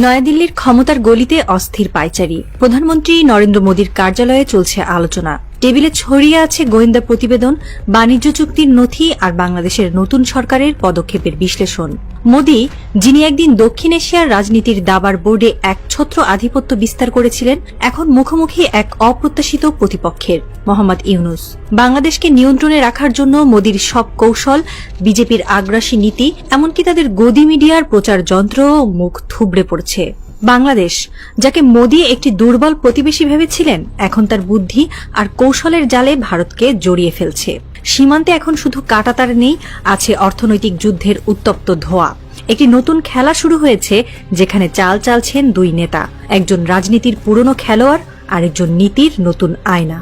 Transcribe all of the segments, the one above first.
নয়াদিল্লির ক্ষমতার গলিতে অস্থির পায়চারি। প্রধানমন্ত্রী নরেন্দ্র মোদীর কার্যালয়ে চলছে আলোচনা। টেবিলে ছড়িয়ে আছে গোয়েন্দা প্রতিবেদন, বাণিজ্য চুক্তির নথি আর বাংলাদেশের নতুন সরকারের পদক্ষেপের বিশ্লেষণ। মোদী, যিনি একদিন দক্ষিণ এশিয়ার রাজনীতির দাবার বোর্ডে একছত্র আধিপত্য বিস্তার করেছিলেন, এখন মুখোমুখি এক অপ্রত্যাশিত প্রতিপক্ষের, মোহাম্মদ ইউনূস। বাংলাদেশকে নিয়ন্ত্রণে রাখার জন্য মোদীর সব কৌশল, বিজেপির আগ্রাসী নীতি, এমনকি তাদের গদি মিডিয়ার প্রচার যন্ত্রও মুখ থুবড়ে পড়ছে। বাংলাদেশ, যাকে মোদী একটি দুর্বল প্রতিবেশী ভেবেছিলেন, এখন তার বুদ্ধি আর কৌশলের জালে ভারতকে জড়িয়ে ফেলছে। সীমান্তে এখন শুধু কাঁটাতার নেই, আছে অর্থনৈতিক যুদ্ধের উত্তপ্ত ধোঁয়া। একটি নতুন খেলা শুরু হয়েছে, যেখানে চাল চালছেন দুই নেতা, একজন রাজনীতির পুরনো খেলোয়াড়, আরেকজন নীতির নতুন আয়না।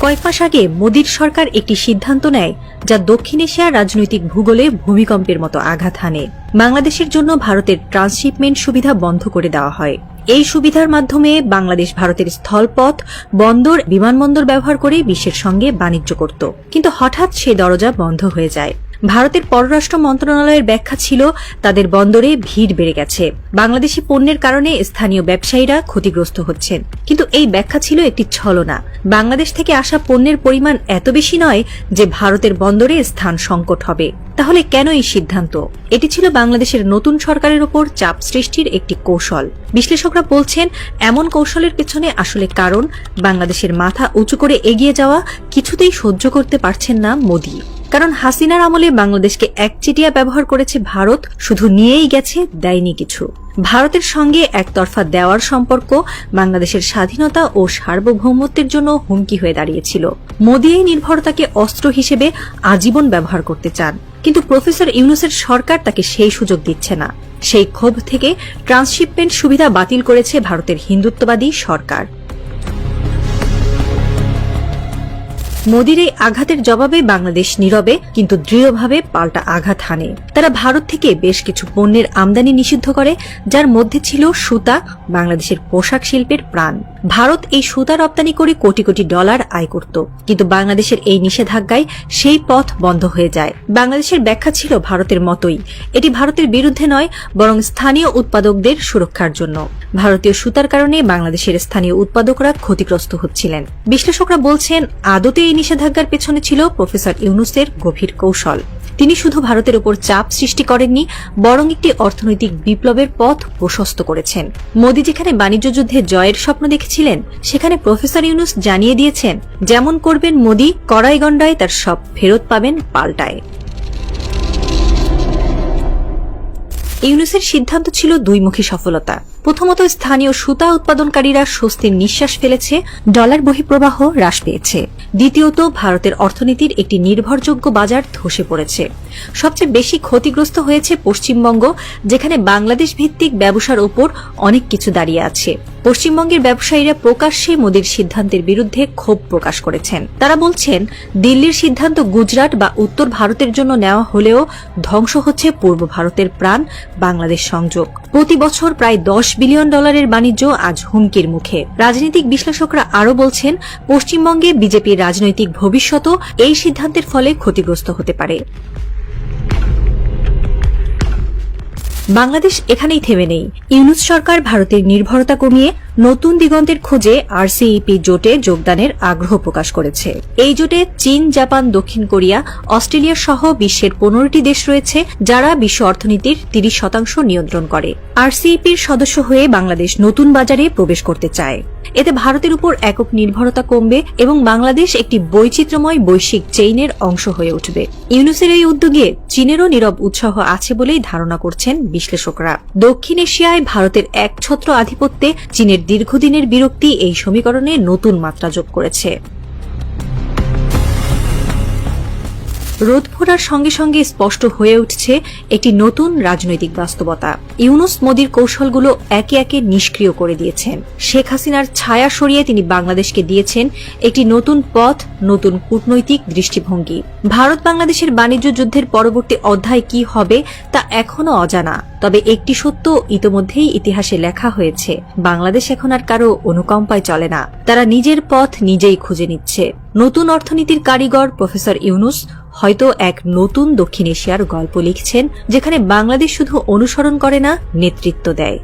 কয়েক মাস আগে মোদীর সরকার একটি সিদ্ধান্ত নেয়, যা দক্ষিণ এশিয়ার রাজনৈতিক ভূগোলে ভূমিকম্পের মতো আঘাত হানে। বাংলাদেশের জন্য ভারতের ট্রান্সশিপমেন্ট সুবিধা বন্ধ করে দেওয়া হয়। এই সুবিধার মাধ্যমে বাংলাদেশ ভারতের স্থলপথ, বন্দর, বিমানবন্দর ব্যবহার করে বিশ্বের সঙ্গে বাণিজ্য করত। কিন্তু হঠাৎ সেই দরজা বন্ধ হয়ে যায়। ভারতের পররাষ্ট্র মন্ত্রণালয়ের ব্যাখ্যা ছিল, তাদের বন্দরে ভিড় বেড়ে গেছে, বাংলাদেশি পণ্যের কারণে স্থানীয় ব্যবসায়ীরা ক্ষতিগ্রস্ত হচ্ছেন। কিন্তু এই ব্যাখ্যা ছিল একটি ছলনা। বাংলাদেশ থেকে আসা পণ্যের পরিমাণ এত বেশি নয় যে ভারতের বন্দরে স্থান সংকট হবে। তাহলে কেন এই সিদ্ধান্ত? এটি ছিল বাংলাদেশের নতুন সরকারের উপর চাপ সৃষ্টির একটি কৌশল। বিশ্লেষকরা বলছেন, এমন কৌশলের পেছনে আসলে কারণ, বাংলাদেশের মাথা উঁচু করে এগিয়ে যাওয়া কিছুতেই সহ্য করতে পারছেন না মোদী। কারণ হাসিনার আমলে বাংলাদেশকে একচেটিয়া ব্যবহার করেছে ভারত, শুধু নিয়েই গেছে, দেয়নি কিছু। ভারতের সঙ্গে একতরফা দেওয়ার সম্পর্ক বাংলাদেশের স্বাধীনতা ও সার্বভৌমত্বের জন্য হুমকি হয়ে দাঁড়িয়েছিল। মোদী এই নির্ভরতাকে অস্ত্র হিসেবে আজীবন ব্যবহার করতে চান, কিন্তু প্রফেসর ইউনূসের সরকার তাকে সেই সুযোগ দিচ্ছে না। সেই ক্ষোভ থেকে ট্রান্সশিপমেন্ট সুবিধা বাতিল করেছে ভারতের হিন্দুত্ববাদী সরকার। মোদীর এই আঘাতের জবাবে বাংলাদেশ নীরবে কিন্তু দৃঢ়ভাবে পাল্টা আঘাত হানে। তারা ভারত থেকে বেশ কিছু পণ্যের আমদানি নিষিদ্ধ করে, যার মধ্যে ছিল সুতা, বাংলাদেশের পোশাক শিল্পের প্রাণ। ভারত এই সুতা রপ্তানি করে কোটি কোটি ডলার আয় করত, কিন্তু বাংলাদেশের এই নিষেধাজ্ঞায় সেই পথ বন্ধ হয়ে যায়। বাংলাদেশের ব্যাখ্যা ছিল ভারতের মতোই, এটি ভারতের বিরুদ্ধে নয়, বরং স্থানীয় উৎপাদকদের সুরক্ষার জন্য। ভারতীয় সুতার কারণে বাংলাদেশের স্থানীয় উৎপাদকরা ক্ষতিগ্রস্ত হচ্ছিলেন। বিশ্লেষকরা বলছেন, আদতে এই নিষেধাজ্ঞার পেছনে ছিল প্রফেসর ইউনূসের গভীর কৌশল। তিনি শুধু ভারতের উপর চাপ সৃষ্টি করেননি, বরং একটি অর্থনৈতিক বিপ্লবের পথ প্রশস্ত করেছেন। মোদী যেখানে বাণিজ্য যুদ্ধে জয়ের স্বপ্ন দেখেছিলেন, সেখানে প্রফেসর ইউনূস জানিয়ে দিয়েছেন, যেমন করবেন মোদী, কড়াই গণ্ডায় তার সব ফেরত পাবেন পাল্টায়। ইউনূসের সিদ্ধান্ত ছিল দুইমুখী সফলতা। প্রথমত, স্থানীয় সুতা উৎপাদনকারীরা স্বস্তির নিঃশ্বাস ফেলেছে, ডলার বহিঃপ্রবাহ হ্রাস পেয়েছে। দ্বিতীয়ত, ভারতের অর্থনীতির একটি নির্ভরযোগ্য বাজার ধসে পড়েছে। সবচেয়ে বেশি ক্ষতিগ্রস্ত হয়েছে পশ্চিমবঙ্গ, যেখানে বাংলাদেশ ভিত্তিক ব্যবসার উপর অনেক কিছু দাঁড়িয়ে আছে। পশ্চিমবঙ্গের ব্যবসায়ীরা প্রকাশ্যে মোদীর সিদ্ধান্তের বিরুদ্ধে ক্ষোভ প্রকাশ করেছেন। তারা বলছেন, দিল্লির সিদ্ধান্ত গুজরাট বা উত্তর ভারতের জন্য নেওয়া হলেও ধ্বংস হচ্ছে পূর্ব ভারতের প্রাণ, বাংলাদেশ সংযোগ। প্রতি বছর প্রায় 10 বিলিয়ন ডলারের বাণিজ্য আজ হুমকির মুখে। রাজনৈতিক বিশ্লেষকরা আরও বলছেন, পশ্চিমবঙ্গে বিজেপির রাজনৈতিক ভবিষ্যৎও এই সিদ্ধান্তের ফলে ক্ষতিগ্রস্ত হতে পারে। বাংলাদেশ এখানেই থেমে নেই। ইউনূস সরকার ভারতের নির্ভরতা কমিয়ে নতুন দিগন্তের খোঁজে RCEP জোটে যোগদানের আগ্রহ প্রকাশ করেছে। এই জোটে চীন, জাপান, দক্ষিণ কোরিয়া, অস্ট্রেলিয়া সহ বিশ্বের 15টি দেশ রয়েছে, যারা বিশ্ব অর্থনীতির 30% নিয়ন্ত্রণ করে। RCEPর সদস্য হয়ে বাংলাদেশ নতুন বাজারে প্রবেশ করতে চায়। এতে ভারতের উপর একক নির্ভরতা কমবে এবং বাংলাদেশ একটি বৈচিত্র্যময় বৈশ্বিক চেইনের অংশ হয়ে উঠবে। ইউনূসের এই উদ্যোগে চীনেরও নীরব উৎসাহ আছে বলেই ধারণা করছেন বিশ্লেষকরা। দক্ষিণ এশিয়ায় ভারতের একছত্র আধিপত্যে চীনের দীর্ঘদিনের বিরক্তি এই সমীকরণে নতুন মাত্রা যোগ করেছে। রোদ ফোটার সঙ্গে সঙ্গে স্পষ্ট হয়ে উঠছে একটি নতুন রাজনৈতিক বাস্তবতা। ইউনূস মোদীর কৌশলগুলো একে একে নিষ্ক্রিয় করে দিয়েছেন। শেখ হাসিনার ছায়া সরিয়ে তিনি বাংলাদেশকে দিয়েছেন একটি নতুন পথ, নতুন কূটনৈতিক দৃষ্টিভঙ্গি। ভারত বাংলাদেশের বাণিজ্য যুদ্ধের পরবর্তী অধ্যায় কি হবে তা এখনো অজানা। তবে একটি সত্য ইতোমধ্যেই ইতিহাসে লেখা হয়েছে, বাংলাদেশ এখন আর কারো অনুকম্পায় চলে না। তারা নিজের পথ নিজেই খুঁজে নিচ্ছে। নতুন অর্থনীতির কারিগর প্রফেসর ইউনূস হয়তো এক নতুন দক্ষিণ এশিয়ার গল্প লিখছেন, যেখানে বাংলাদেশ শুধু অনুসরণ করে না, নেতৃত্ব দেয়।